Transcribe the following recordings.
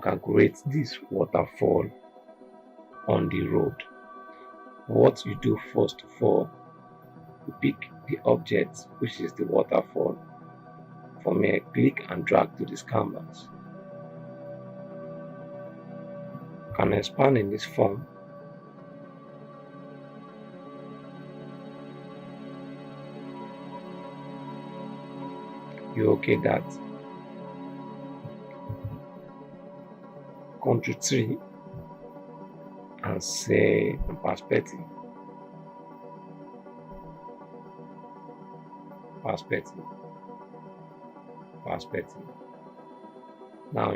can create this waterfall on the road. What you do first of all, you pick the object which is the waterfall. From here, click and drag to this canvas. You can expand in this form. You okay that. Control 3 and say perspective. Now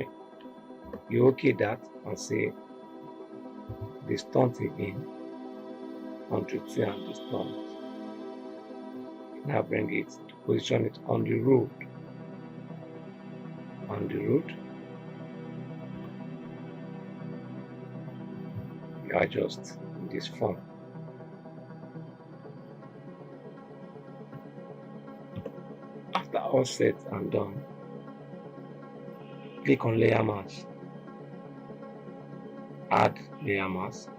you okay that and say the stunt again. Control 2 and the stunt. Now bring it to position it on the road. You adjust in this form. After all set and done, click on layer mask, add layer mask,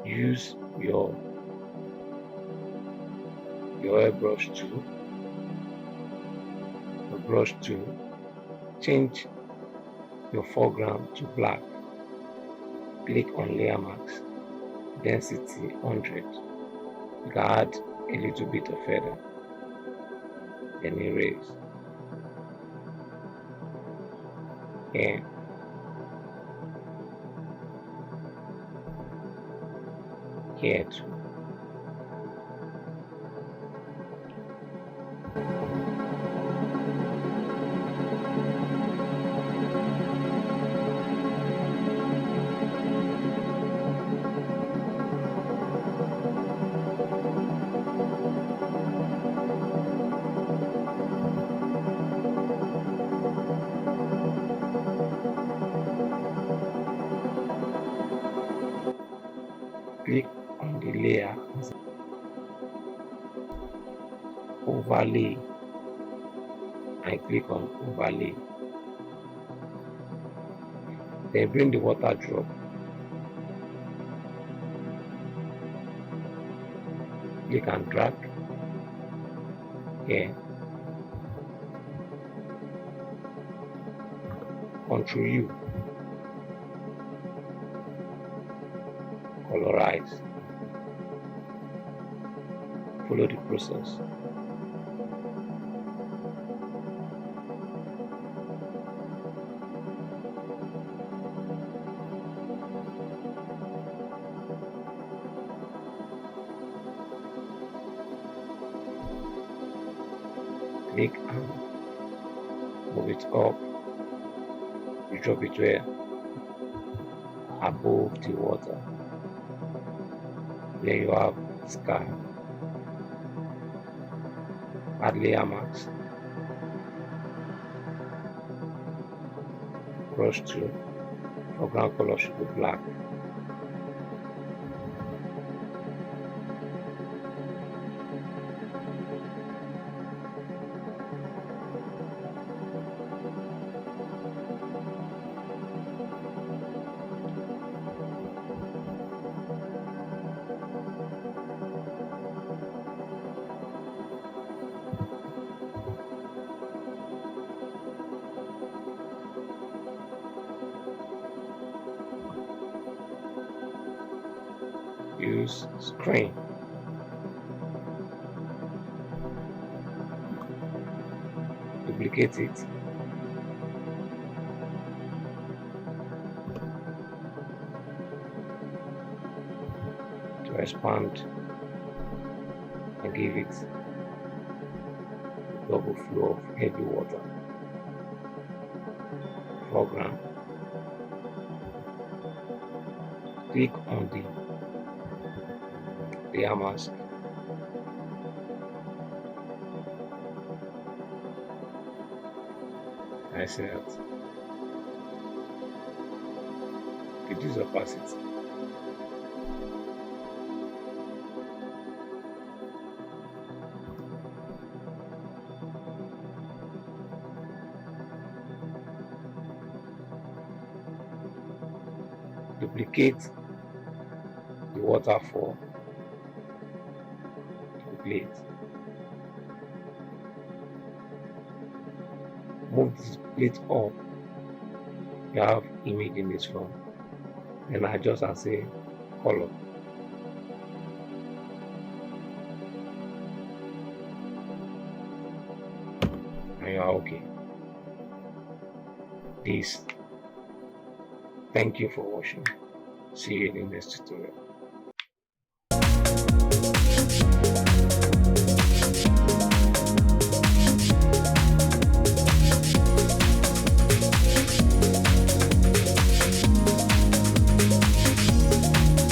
use your airbrush tool, change your foreground to black, click on layer mask, density 100, you can add a little bit of feather, then erase. Here too. Click on the layer, overlay, and click on overlay. Then bring the water drop. Click and drag here. Control U. Colorize. Follow the process. Click and move it up. You drop it where? Above the water. There you have sky. Add layer mask. Brush tool. Foreground color should be black. Use screen. Duplicate it. To expand and give it a double flow of heavy water. Foreground. Click on the layer mask. I said, reduce opacity. duplicate the waterfall to the plate. Move this plate up. You have image in this front. Then adjust and say color. And you are okay. This. Thank you for watching. See you in the next tutorial.